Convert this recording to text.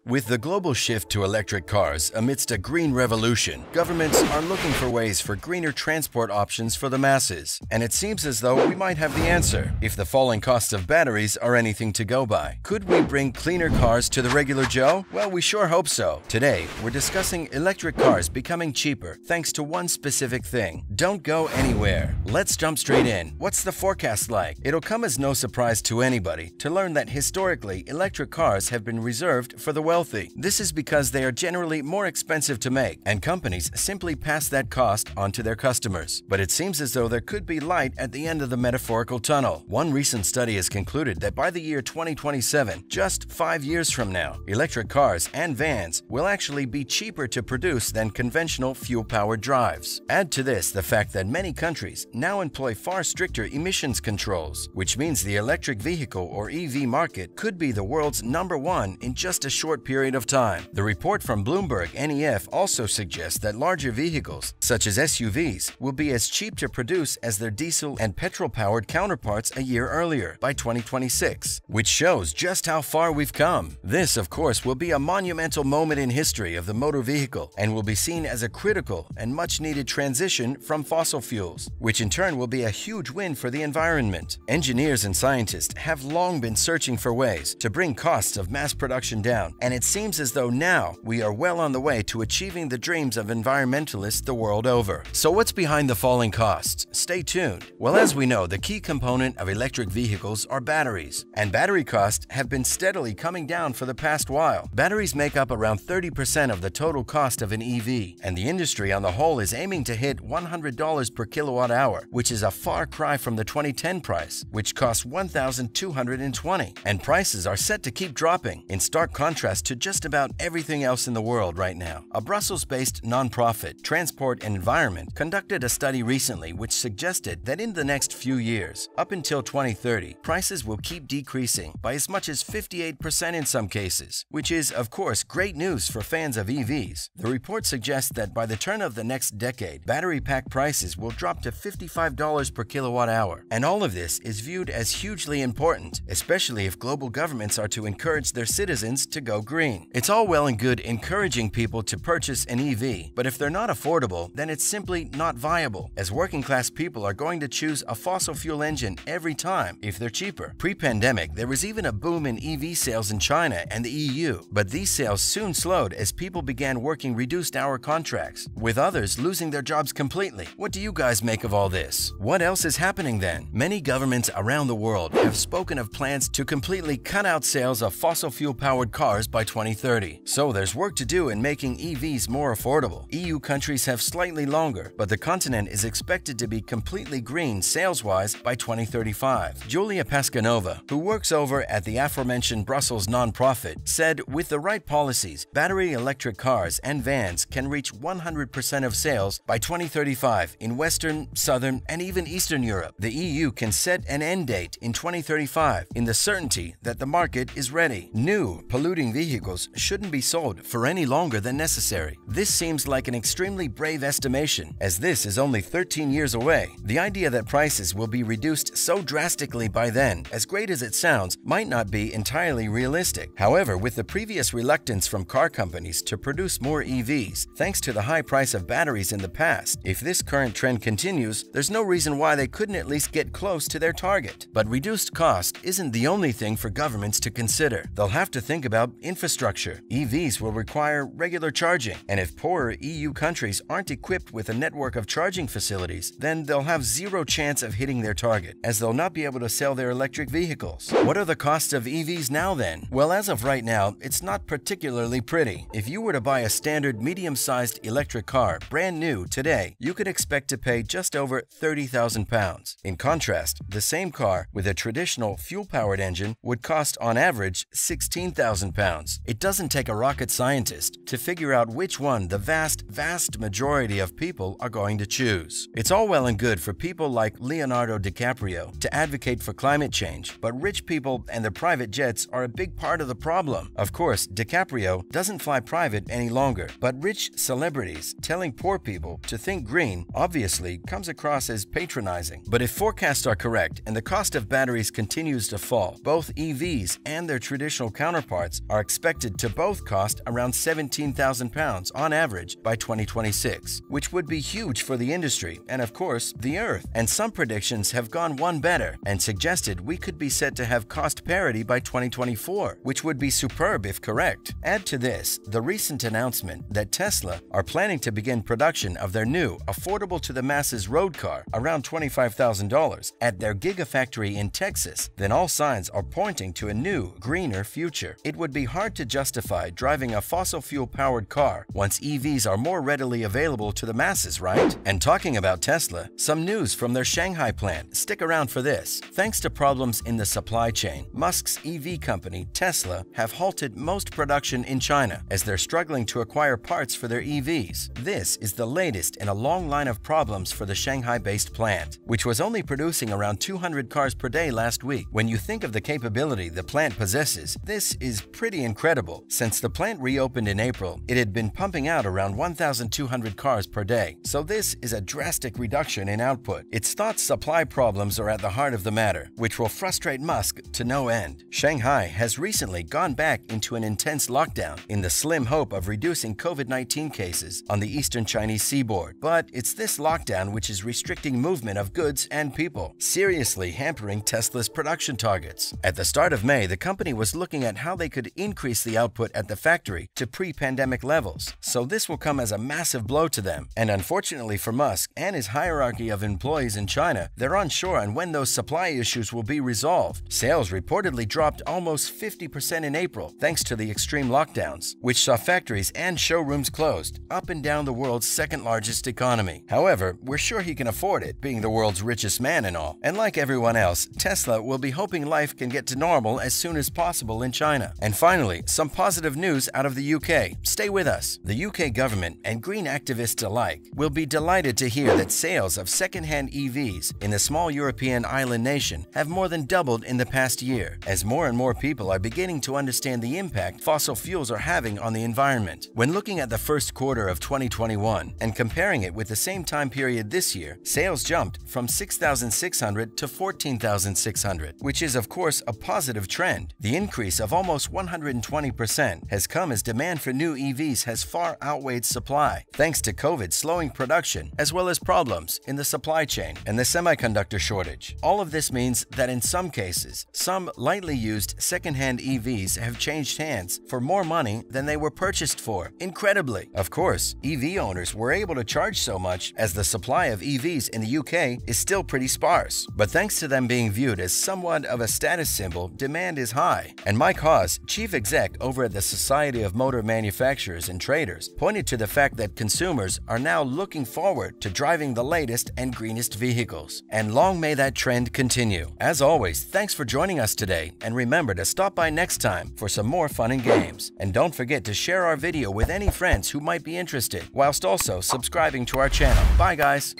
With the global shift to electric cars amidst a green revolution, governments are looking for ways for greener transport options for the masses. And it seems as though we might have the answer, if the falling costs of batteries are anything to go by. Could we bring cleaner cars to the regular Joe? Well, we sure hope so. Today, we're discussing electric cars becoming cheaper thanks to one specific thing. Don't go anywhere. Let's jump straight in. What's the forecast like? It'll come as no surprise to anybody to learn that historically, electric cars have been reserved for the wealthy. This is because they are generally more expensive to make, and companies simply pass that cost on to their customers. But it seems as though there could be light at the end of the metaphorical tunnel. One recent study has concluded that by the year 2027, just 5 years from now, electric cars and vans will actually be cheaper to produce than conventional fuel-powered drives. Add to this the fact that many countries now employ far stricter emissions controls, which means the electric vehicle or EV market could be the world's #1 in just a short period of time. The report from Bloomberg NEF also suggests that larger vehicles, such as SUVs, will be as cheap to produce as their diesel and petrol-powered counterparts a year earlier, by 2026, which shows just how far we've come. This, of course, will be a monumental moment in history of the motor vehicle and will be seen as a critical and much-needed transition from fossil fuels, which in turn will be a huge win for the environment. Engineers and scientists have long been searching for ways to bring costs of mass production down, and it seems as though now we are well on the way to achieving the dreams of environmentalists the world over. So what's behind the falling costs? Stay tuned. Well, as we know, the key component of electric vehicles are batteries, and battery costs have been steadily coming down for the past while. Batteries make up around 30% of the total cost of an EV, and the industry on the whole is aiming to hit $100 per kilowatt hour, which is a far cry from the 2010 price, which cost $1,220, and prices are set to keep dropping, in stark contrast to just about everything else in the world right now. A Brussels-based nonprofit, Transport and Environment, conducted a study recently which suggested that in the next few years, up until 2030, prices will keep decreasing by as much as 58% in some cases, which is, of course, great news for fans of EVs. The report suggests that by the turn of the next decade, battery pack prices will drop to $55 per kilowatt hour. And all of this is viewed as hugely important, especially if global governments are to encourage their citizens to go green. It's all well and good encouraging people to purchase an EV, but if they're not affordable, then it's simply not viable, as working-class people are going to choose a fossil fuel engine every time if they're cheaper. Pre-pandemic, there was even a boom in EV sales in China and the EU, but these sales soon slowed as people began working reduced-hour contracts, with others losing their jobs completely. What do you guys make of all this? What else is happening then? Many governments around the world have spoken of plans to completely cut out sales of fossil fuel-powered cars by 2030. So there's work to do in making EVs more affordable. EU countries have slightly longer, but the continent is expected to be completely green sales-wise by 2035. Julia Pascanova, who works over at the aforementioned Brussels nonprofit, said with the right policies, battery electric cars and vans can reach 100% of sales by 2035 in Western, Southern, and even Eastern Europe. The EU can set an end date in 2035 in the certainty that the market is ready. New, polluting vehicles shouldn't be sold for any longer than necessary. This seems like an extremely brave estimation, as this is only 13 years away. The idea that prices will be reduced so drastically by then, as great as it sounds, might not be entirely realistic. However, with the previous reluctance from car companies to produce more EVs, thanks to the high price of batteries in the past, if this current trend continues, there's no reason why they couldn't at least get close to their target. But reduced cost isn't the only thing for governments to consider. They'll have to think about infrastructure. EVs will require regular charging, and if poorer EU countries aren't equipped with a network of charging facilities, then they'll have zero chance of hitting their target, as they'll not be able to sell their electric vehicles. What are the costs of EVs now then? Well, as of right now, it's not particularly pretty. If you were to buy a standard medium-sized electric car, brand new, today, you could expect to pay just over £30,000. In contrast, the same car with a traditional fuel-powered engine would cost on average £16,000. It doesn't take a rocket scientist to figure out which one the vast majority of people are going to choose. It's all well and good for people like Leonardo DiCaprio to advocate for climate change, but rich people and their private jets are a big part of the problem. Of course, DiCaprio doesn't fly private any longer, but rich celebrities telling poor people to think green obviously comes across as patronizing. But if forecasts are correct and the cost of batteries continues to fall, both EVs and their traditional counterparts are expected to both cost around £17,000 on average by 2026, which would be huge for the industry and, of course, the Earth. And some predictions have gone one better and suggested we could be set to have cost parity by 2024, which would be superb if correct. Add to this the recent announcement that Tesla are planning to begin production of their new, affordable-to-the-masses road car around $25,000 at their Gigafactory in Texas, then all signs are pointing to a new, greener future. It would be hard to justify driving a fossil fuel-powered car once EVs are more readily available to the masses, right? And talking about Tesla, some news from their Shanghai plant. Stick around for this. Thanks to problems in the supply chain, Musk's EV company, Tesla, have halted most production in China as they're struggling to acquire parts for their EVs. This is the latest in a long line of problems for the Shanghai-based plant, which was only producing around 200 cars per day last week. When you think of the capability the plant possesses, this is pretty incredible. Since the plant reopened in April, it had been pumping out around 1,200 cars per day, so this is a drastic reduction in output. It's thought supply problems are at the heart of the matter, which will frustrate Musk to no end. Shanghai has recently gone back into an intense lockdown in the slim hope of reducing COVID-19 cases on the eastern Chinese seaboard. But it's this lockdown which is restricting movement of goods and people, seriously hampering Tesla's production targets. At the start of May, the company was looking at how they could increase the output at the factory to pre-pandemic levels, so this will come as a massive blow to them. And unfortunately for Musk and his hierarchy of employees in China, they're unsure on when those supply issues will be resolved. Sales reportedly dropped almost 50% in April thanks to the extreme lockdowns, which saw factories and showrooms closed up and down the world's second-largest economy. However, we're sure he can afford it, being the world's richest man and all. And like everyone else, Tesla will be hoping life can get to normal as soon as possible in China. And finally, some positive news out of the UK. Stay with us. The UK government and green activists alike will be delighted to hear that sales of second-hand EVs in the small European island nation have more than doubled in the past year, as more and more people are beginning to understand the impact fossil fuels are having on the environment. When looking at the first quarter of 2021 and comparing it with the same time period this year, sales jumped from 6,600 to 14,600, which is of course a positive trend. The increase of almost 120% has come as demand for new EVs has far outweighed supply, thanks to COVID slowing production as well as problems in the supply chain and the semiconductor shortage. All of this means that in some cases, some lightly used second-hand EVs have changed hands for more money than they were purchased for. Incredibly! Of course, EV owners were able to charge so much as the supply of EVs in the UK is still pretty sparse. But thanks to them being viewed as somewhat of a status symbol, demand is high. And Mike Hawes, chief exec over at the Society of Motor Manufacturers and Traders, pointed to the fact that consumers are now looking forward to driving the latest and greenest vehicles. And long may that trend continue. As always, thanks for joining us today, and remember to stop by next time for some more fun and games. And don't forget to share our video with any friends who might be interested, whilst also subscribing to our channel. Bye guys!